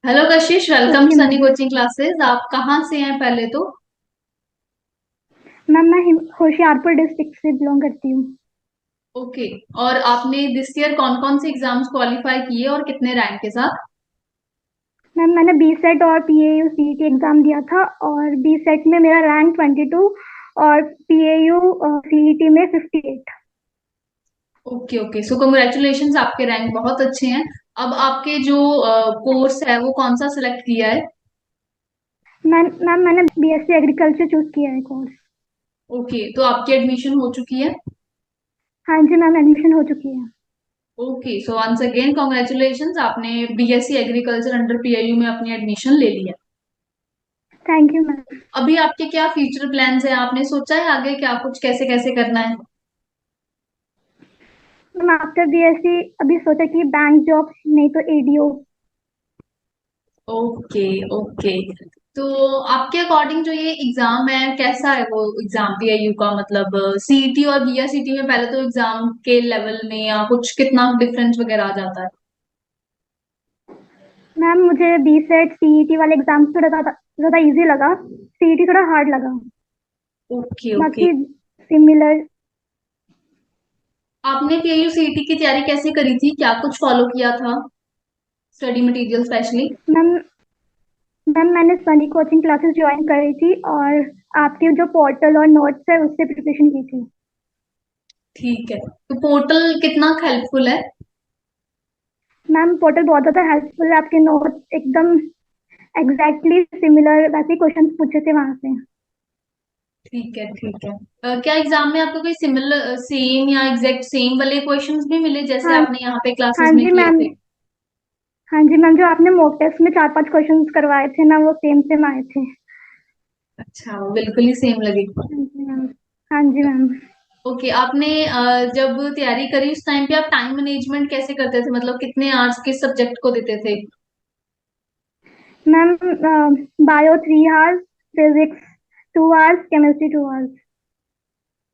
Hello कशिश, welcome okay Sunny ma'am. Coaching classes. आप कहाँ से हैं पहले तो? मैम मैं होशियारपुर डिस्ट्रिक्ट से बिलोंग करती हूँ। ओके। और आपने दिस ईयर कौन कौन से एग्जाम्स क्वालिफाई किए और कितने रैंक के साथ? मैम मैंने बी सेट और P A U C T exam दिया था, और बी सेट में मेरा रैंक 22 और P A U C E T में 58। ओके ओके, सो कंग्रेचुलेशंस, आपके रैंक बहुत अच्छे हैं। अब आपके जो कोर्स है वो कौन सा सिलेक्ट किया है? मैम मैंने B S C agriculture choose किया है कोर्स। ओके, तो आपकी एडमिशन हो चुकी है? हाँ जी मैम, एडमिशन हो चुकी है। Okay, so once again congratulations, आपने बीएससी एग्रीकल्चर अंडर पीआईयू में अपनी एडमिशन ले लिया। Thank you ma'am. अभी आपके क्या फ्यूचर प्लान्स हैं? आपने सोचा है आगे क्या कुछ कैसे कैसे करना है? Ma'am after B S C अभी सोचा कि बैंक जॉब नहीं तो A D O. Okay okay. तो आपके अकॉर्डिंग जो ये एग्जाम है कैसा है वो एग्जाम पीआईयू का? मतलब सीईटी और बीआरसीटी में पहले तो एग्जाम के लेवल में या कुछ कितना डिफरेंस वगैरह आ जाता है? मैम मुझे बी सेट सी ई टी वाले एग्जाम थोड़ा ज़्यादा इजी लगा, सी ई टी थोड़ा हार्ड लगा। Okay okay. बाकी सिमिलर। आपने पीआईयू सीईटी की तैयारी कैसे करी थी? क्या कुछ फॉलो किया था स्टडी मटेरियल स्पेशली? मैम मैंने सनी कोचिंग क्लासेस ज्वाइन करी थी, और आपके जो पोर्टल और नोट्स है उससे प्रिपरेशन की थी। ठीक है, तो पोर्टल कितना हेल्पफुल है? मैम पोर्टल बहुत ज़्यादा हेल्पफुल है, आपके नोट्स एकदम एग्जैक्टली सिमिलर वैसे क्वेश्चन पूछे थे वहां से। ठीक है ठीक है। क्या एग्जाम में आपको कोई सिमिलर सेम या एग्जैक्ट सेम वाले क्वेश्चंस भी मिले जैसे हाँ। आपने यहाँ पे क्लासेस हाँ में जी किए मैम। थे? हाँ जी मैम, जो आपने मॉक टेस्ट में चार पांच क्वेश्चंस करवाए थे ना, वो सेम सेम आए थे। अच्छा, वो बिल्कुल ही सेम लगे। हाँ जी मैम। हाँ जी मैम। ओके, आपने जब तैयारी करी उस टाइम पे आप टाइम मैनेजमेंट कैसे करते थे? मतलब कितने आवर्स किस सब्जेक्ट को देते थे? Ma'am bio 3 hours, physics 2 hours, chemistry 2 hours.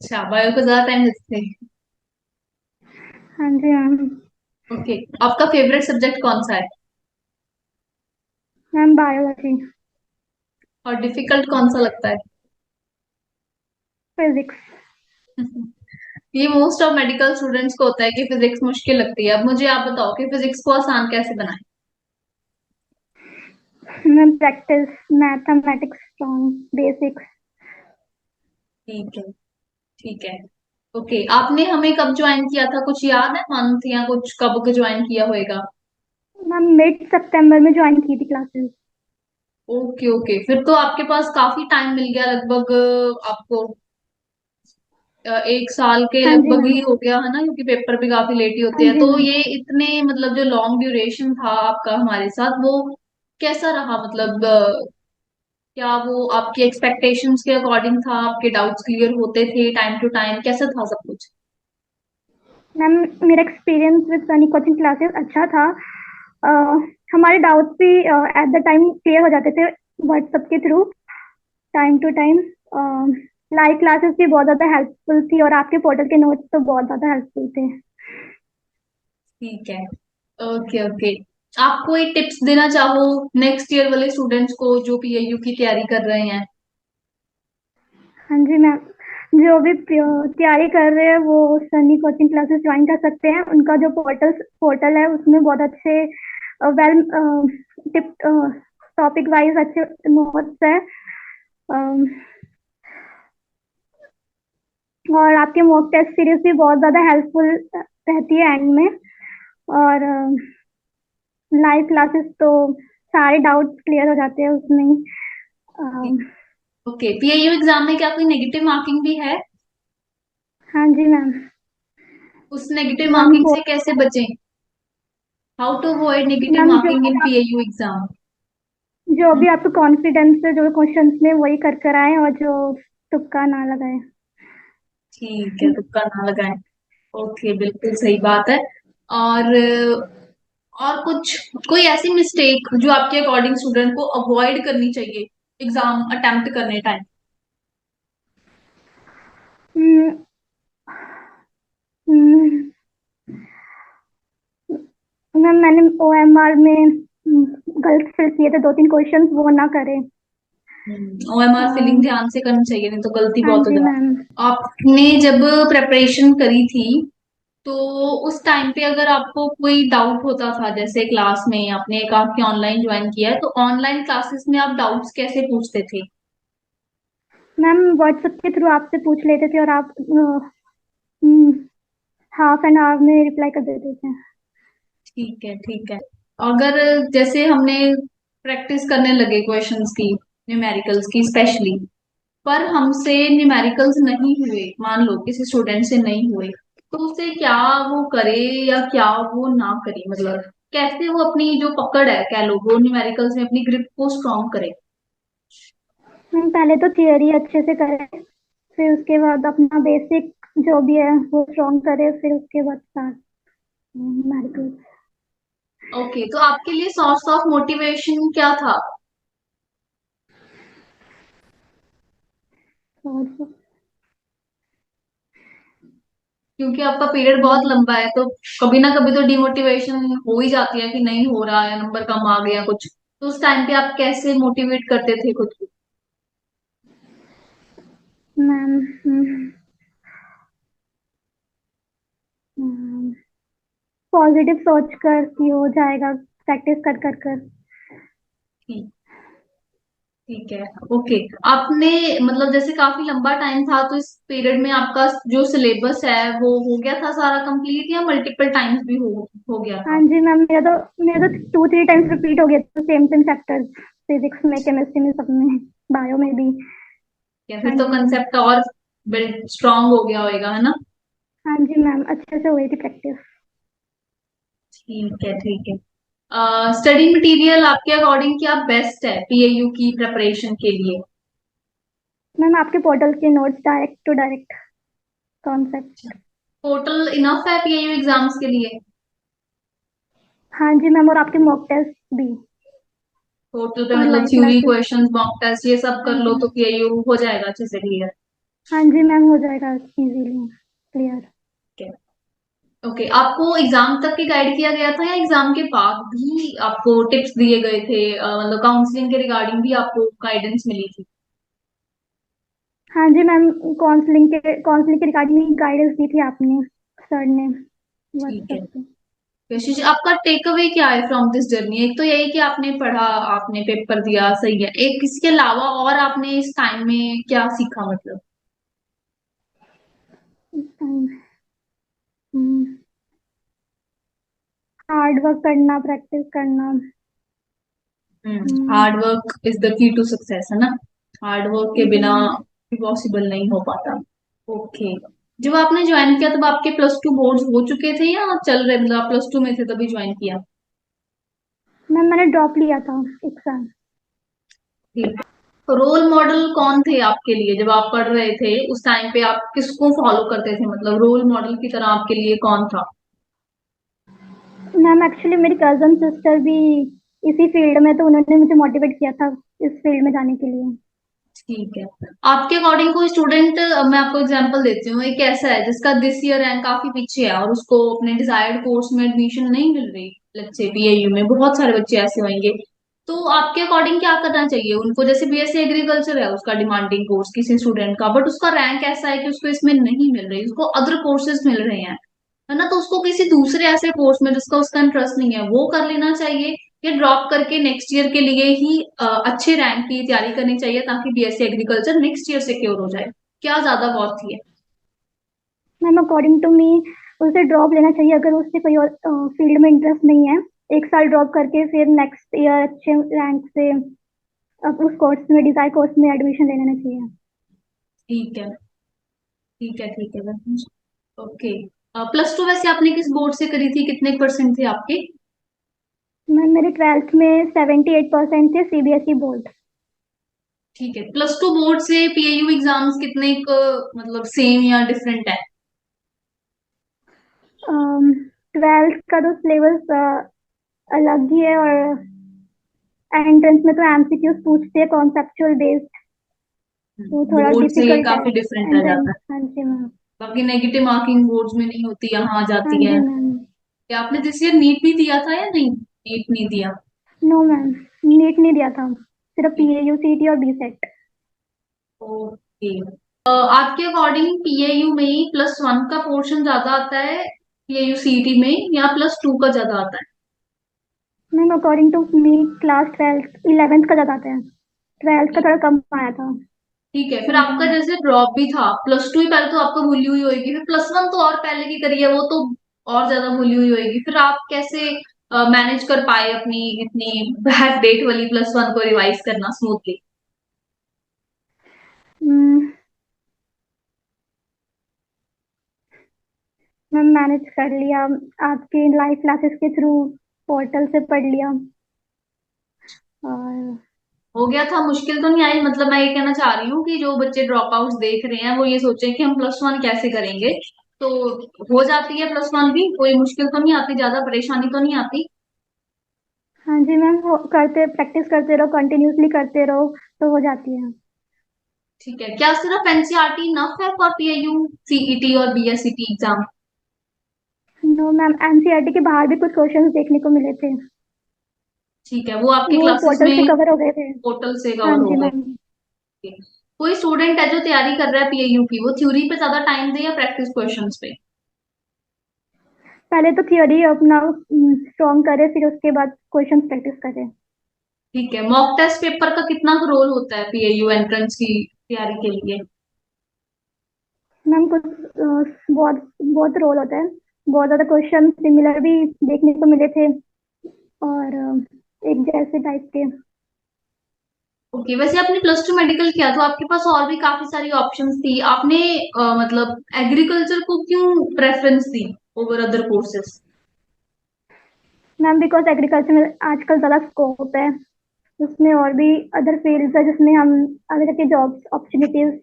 अच्छा, बायो को ज्यादा टाइम देते थे। हाँ जी मैम। ओके, आपका फेवरेट सब्जेक्ट कौन सा है? Ma'am biology. और डिफिकल्ट कौन सा लगता है? फिजिक्स। ये मोस्ट ऑफ मेडिकल स्टूडेंट्स को होता है कि फिजिक्स मुश्किल लगती है। अब मुझे आप बताओ कि फिजिक्स को आसान कैसे बनाए? Ma'am practice, mathematics strong, basics. ठीक है ठीक है। ओके, आपने हमें कब ज्वाइन किया था? कुछ याद है मंथ या कुछ कब ज्वाइन किया होएगा? मैम मिड सितंबर में ज्वाइन की थी क्लासेस। ओके ओके, फिर तो आपके पास काफी टाइम मिल गया लगभग। आपको एक साल के हाँ जी लगभग ही मैम। हो गया है ना, क्योंकि पेपर भी काफी लेट ही हाँ होते हैं। जी तो मैम। ये इतने मतलब जो लॉन्ग ड्यूरेशन था आपका हमारे साथ वो कैसा रहा? मतलब क्या वो आपकी एक्सपेक्टेशंस के अकॉर्डिंग था? आपके डाउट्स क्लियर होते थे टाइम टू टाइम? कैसा था सब कुछ? मैम मेरा experience with Sunny coaching classes अच्छा था। अ, हमारे डाउट्स भी एट द टाइम क्लियर हो जाते थे व्हाट्सएप के through, time to time. Live classes भी बहुत ज़्यादा हेल्पफुल थी, और आपके पोर्टल के नोट्स तो बहुत ज़्यादा हेल्पफुल थे। ठीक है। Okay okay. आप कोई टिप्स देना चाहो नेक्स्ट ईयर वाले स्टूडेंट्स को जो पीएयू की तैयारी कर रहे हैं? हाँ जी मैम, जो भी तैयारी कर रहे हैं वो सनी कोचिंग क्लासेस ज्वाइन कर सकते हैं। उनका जो पोर्टल पोर्टल है उसमें बहुत अच्छे वेल टिप टॉपिक वाइज अच्छे नोट्स है। अम, और आपके मॉक टेस्ट सीरीज भी बहुत ज़्यादा हेल्पफुल रहती है एंड में। और लाइव क्लासेस तो सारे डाउट्स क्लियर हो जाते हैं उसमें ही। अम, ओके, पीएयू एग्जाम में क्या कोई नेगेटिव मार्किंग भी है? हाँ जी मैम। उस नेगेटिव मैम मार्किंग से कैसे बचें? How to avoid negative ma'am marking in PAU exam? जो भी आपको कॉन्फिडेंस से जो क्वेश्चंस में वही कर कर आए, और जो तुक्का ना लगाए। ठीक है, तुक्का ना लगाएं। ओके, बिल्कुल सही बात है। और और कुछ कोई ऐसी मिस्टेक जो आपके अकॉर्डिंग स्टूडेंट को अवॉइड करनी चाहिए एग्जाम अटेम्प्ट करने टाइम? हम्म, हम्म, मैम मैंने ओ एम आर में गलत फिल किए थे 2-3 क्वेश्चंस, वो ना करे। OMR फिलिंग हाँ। ध्यान से करनी चाहिए, नहीं तो गलती हाँ बहुत हो जी जाती मैम। है। आपने जब प्रेपरेशन करी थी, तो उस टाइम पे अगर आपको कोई डाउट होता था, जैसे क्लास में आपने कहा कि ऑनलाइन ज्वाइन किया है, तो ऑनलाइन क्लासेस में आप डाउट्स कैसे पूछते थे? मैम व्हाट्सएप के थ्रू आपसे पूछ लेते थे और आप हाफ एन आवर में रिप्लाई कर देते थे। ठीक है, ठीक है। अगर जैसे हमने प्रैक्टिस करने लगे क्वेश्चंस की, न्यूमेरिकल्स की स्पेशली, पर हमसे न्यूमेरिकल्स नहीं हुए, मान लो किसी स्टूडेंट से नहीं हुए, तो उसे क्या वो करे या क्या वो ना करे, मतलब कैसे वो अपनी जो पकड़ है, कह लो, वो न्यूमेरिकल्स में अपनी ग्रिप को स्ट्रॉन्ग करे? मैम पहले तो थियरी अच्छे से करें, फिर उसके बाद अपना बेसिक जो भी है वो स्ट्रॉन्ग करे, फिर उसके बाद स्टार्ट मेडिकल। ओके, तो आपके लिए सोर्स ऑफ मोटिवेशन क्या था? और क्योंकि आपका पीरियड बहुत लंबा है, तो कभी ना कभी तो डिमोटिवेशन हो ही जाती है कि नहीं हो रहा है, नंबर कम आ गया कुछ, तो उस टाइम पे आप कैसे मोटिवेट करते थे खुद को? मैम पॉजिटिव सोच कर कि हो जाएगा, प्रैक्टिस कर कर कर। ठीक ठीक है। ओके, आपने मतलब जैसे काफी लंबा टाइम था, तो इस पीरियड में आपका जो सिलेबस है वो हो गया था सारा कंप्लीट, या मल्टीपल टाइम्स भी हो गया हाँ था? जी मैम, मेरा तो 2-3 टाइम्स रिपीट हो गया था, सेम सेम चैप्टर्स, फिजिक्स में, केमिस्ट्री में, सब में, बायो में भी। या हाँ फिर तो जी मैम। कंसेप्ट और बिल्ड स्ट्रांग हो गया होगा, है ना? हाँ जी मैम, अच्छे से हुई थी प्रैक्टिस। ठीक है, ठीक है। स्टडी मटेरियल आपके अकॉर्डिंग क्या बेस्ट है PAU की प्रिपरेशन के लिए? मैम आपके पोर्टल के notes, direct to direct concept. Total enough है PAU एग्जाम्स के लिए? हाँ जी मैम, और आपके मॉक टेस्ट भी, टोटल पे और मतलब live theory classes. Questions, mock test, ये सब हाँ कर लो जी। तो PAU हो जाएगा अच्छे से क्लियर? हाँ जी मैम, हो जाएगा इजीली क्लियर। ओके, आपको एग्जाम तक के गाइड किया गया था, या एग्जाम के बाद भी आपको टिप्स दिए गए थे, मतलब काउंसलिंग के रिगार्डिंग भी आपको गाइडेंस मिली थी? हाँ जी मैम, काउंसलिंग के रिगार्डिंग गाइडेंस दी थी आपने, सर ने, ठीक है। व्हाट्सएप पे। कशिश, आपका टेक अवे क्या है फ्रॉम दिस जर्नी? एक तो यही कि आपने पढ़ा, आपने पेपर दिया, सही है, एक इसके अलावा और आपने इस टाइम में क्या सीखा, मतलब? इस टाइम हार्ड वर्क करना, प्रैक्टिस करना। Hmm, hard work is the key to success, है ना? हार्ड वर्क के हाँ जी बिना मैम। पॉसिबल नहीं हो पाता। ओके। जब आपने ज्वाइन किया तब आपके +2 बोर्ड्स हो चुके थे, या चल रहे, मतलब आप +2 में थे तभी ज्वाइन किया? मैम मैंने ड्रॉप लिया था एक साल। ठीक। तो रोल मॉडल कौन थे आपके लिए जब आप पढ़ रहे थे उस टाइम पे? आप किसको फॉलो करते थे, मतलब रोल मॉडल की तरह आपके लिए कौन था? मैम एक्चुअली मेरी कजन सिस्टर भी इसी फील्ड में, तो उन्होंने मुझे मोटिवेट किया था इस फील्ड में जाने के लिए। ठीक है। आपके अकॉर्डिंग कोई स्टूडेंट, मैं आपको एग्जांपल देती हूँ, एक ऐसा है जिसका दिस ईयर रैंक काफी पीछे है और उसको अपने डिजायर्ड कोर्स में एडमिशन नहीं मिल रही, लेट्स से PAU में बहुत सारे बच्चे ऐसे होंगे, तो आपके अकॉर्डिंग क्या करना चाहिए उनको? जैसे BSc एग्रीकल्चर है उसका डिमांडिंग कोर्स किसी स्टूडेंट का, बट उसका रैंक ऐसा है कि उसको इसमें नहीं मिल रही, उसको अदर कोर्सेज मिल रहे हैं, है ना? तो उसको किसी दूसरे ऐसे कोर्स में जिसका उसका इंटरेस्ट नहीं है वो कर लेना चाहिए, या ड्रॉप करके नेक्स्ट ईयर के लिए ही अच्छे रैंक की तैयारी करनी चाहिए, ताकि BSc agriculture next year secure हो जाए? क्या ज्यादा वर्थ है? मैम अकॉर्डिंग टू मी उसे ड्रॉप लेना चाहिए, अगर उससे कोई और फील्ड में इंटरेस्ट नहीं है। एक साल ड्रॉप करके फिर नेक्स्ट ईयर अच्छे रैंक से अब उस कोर्स में, डिजायर कोर्स में एडमिशन ले लेना चाहिए। ठीक है, ठीक है, ठीक है। ओके। +2 वैसे आपने किस बोर्ड से करी थी, कितने परसेंट थे आपके? मैम मेरे 12th में 78% थे, CBSE बोर्ड। ठीक है। +2 बोर्ड से PAU एग्जाम्स कितने मतलब सेम या डिफरेंट है? 12th का तो सिलेबस अलग ही है, और एंट्रेंस में तो MCQs पूछते हैं कॉन्सेप्चुअल बेस्ड, तो थोड़ा बोर्ड से ये डिफिकल्ट है काफी डिफरेंट रह एंट्रेंस। जाता है। हाँ जी मैम। बाकी नेगेटिव मार्किंग बोर्ड्स में नहीं होती, यहाँ आ हाँ जाती है। जी मैम। क्या आपने दिस ईयर नीट भी दिया था या नहीं, नीट नहीं दिया? नो मैम, नीट नहीं दिया था, सिर्फ पीएयू सीटी और बीसेट। ओके। आपके अकॉर्डिंग पीएयू में ही +1 का पोर्शन ज्यादा आता है, पीएयू सीटी में, या +2 का ज्यादा आता है? Ma'am according to me class 12 11th का ज्यादा आता है, 12th का थोड़ा कम आया था। ठीक है, फिर हाँ जी आपका मैम। जैसे ड्रॉप भी था, +2 ही पहले तो आपको भूली हुई होगी, फिर +1 तो और पहले की करी है, वो तो और ज्यादा भूली हुई होगी, फिर आप कैसे मैनेज कर पाए अपनी इतनी बैक डेट वाली +1 को रिवाइज करना स्मूथली? हम्म, मैम मैनेज कर लिया, आपके लाइव क्लासेस के थ्रू पोर्टल से पढ़ लिया। और हो गया था? मुश्किल तो नहीं आई? मतलब मैं ये कहना चाह रही हूँ कि जो बच्चे ड्रॉप आउट देख रहे हैं वो ये सोचे कि हम +1 कैसे करेंगे, तो हो जाती है +1 भी, कोई मुश्किल तो नहीं आती, ज्यादा परेशानी तो नहीं आती? हाँ जी मैम, वो करते प्रैक्टिस करते रहो, कंटिन्यूसली करते रहो तो हो जाती है। ठीक है, क्या सिर्फ एनसीईआरटी इनफ है फॉर पीएयू सीईटी और बीएससीटी एग्जाम? नो मैम, एनसीईआरटी के बाहर भी कुछ क्वेश्चंस देखने को मिले थे, ठीक है, वो आपके वो क्लासेस पोर्टल से में कवर हो गए थे। पोर्टल से हाँ कवर हो जी गए? मैम। कोई स्टूडेंट है जो तैयारी कर रहा है पीएयू की, वो थ्योरी पे ज्यादा टाइम दे या प्रैक्टिस क्वेश्चंस पे? पहले तो थियोरी अपना स्ट्रॉन्ग करे, फिर उसके बाद क्वेश्चंस प्रैक्टिस करे। ठीक है, मॉक टेस्ट पेपर का कितना रोल होता है पीएयू एंट्रेंस की तैयारी के लिए? मैम कुछ बहुत बहुत रोल होता है, बहुत ज्यादा क्वेश्चन सिमिलर भी देखने को मिले थे, और एक जैसे टाइप के। ओके, वैसे आपने +2 मेडिकल किया तो आपके पास और भी काफी सारी ऑप्शंस थी, आपने मतलब एग्रीकल्चर को क्यों preference the over other courses? Ma'am because agriculture में आजकल ज़्यादा स्कोप है, उसमें और भी अदर फील्ड्स है जिसमें हम आगे जाके जॉब अपॉर्चुनिटीज ठीक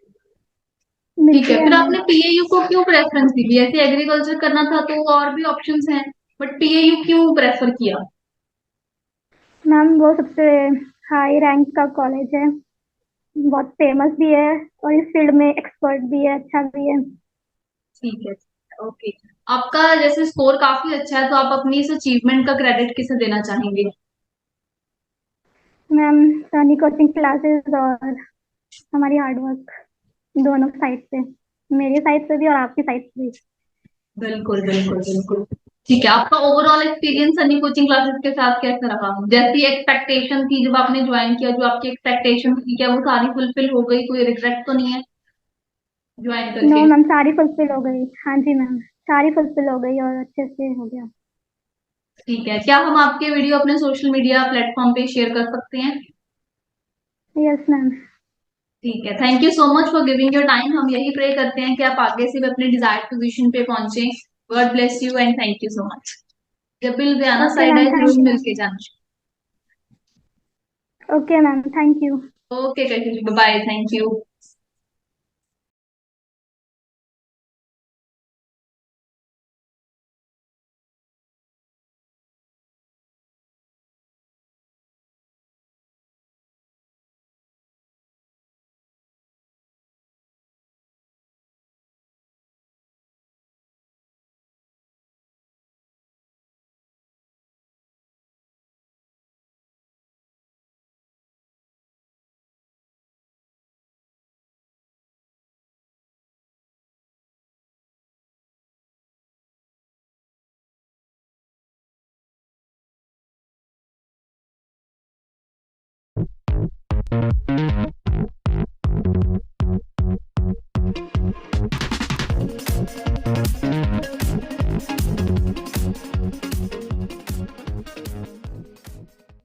मिलती है, है फिर हमें। आपने पीएयू को क्यों प्रेफरेंस दी? बीएससी एग्रीकल्चर करना था तो और भी ऑप्शंस हैं, बट पीएयू क्यों प्रेफर किया? मैम वो सबसे हाई रैंक का कॉलेज है, बहुत फेमस भी है, और इस फील्ड में एक्सपर्ट भी है, अच्छा भी है। ठीक है, ओके। आपका जैसे स्कोर काफी अच्छा है, तो आप अपनी इस अचीवमेंट का क्रेडिट किसे देना चाहेंगे? मैम सनी कोचिंग क्लासेस और हमारी हार्डवर्क, दोनों साइड से, मेरी साइड से भी और आपकी साइड से भी। बिल्कुल बिल्कुल बिल्कुल। ठीक है, आपका overall experience Sunny coaching classes के साथ कैसा रहा? जैसी एक्सपेक्टेशन थी जब आपने ज्वाइन किया, जो आपकी एक्सपेक्टेशन थी, क्या वो सारी फुलफिल हो गई? कोई रिग्रेट तो नहीं है ज्वाइन नो करके? मैम, सारी फुलफिल हो गई। हाँ जी मैम, सारी फुलफिल हो गई और अच्छे से हो गया। ठीक है, क्या हम आपके वीडियो अपने सोशल मीडिया प्लेटफॉर्म पे शेयर कर सकते हैं? Yes ma'am. ठीक है, thank you so much for giving your time. हम यही प्रे करते हैं कि आप आगे से भी अपने डिजायर्ड पोजीशन पे पहुंचे। God bless you and thank you so much. जब भी लुधियाना ओके साइड मैम, है थैंक जरूर यू मिलके मैम। जाना। Okay ma'am, thank you. Okay, bye, thank you.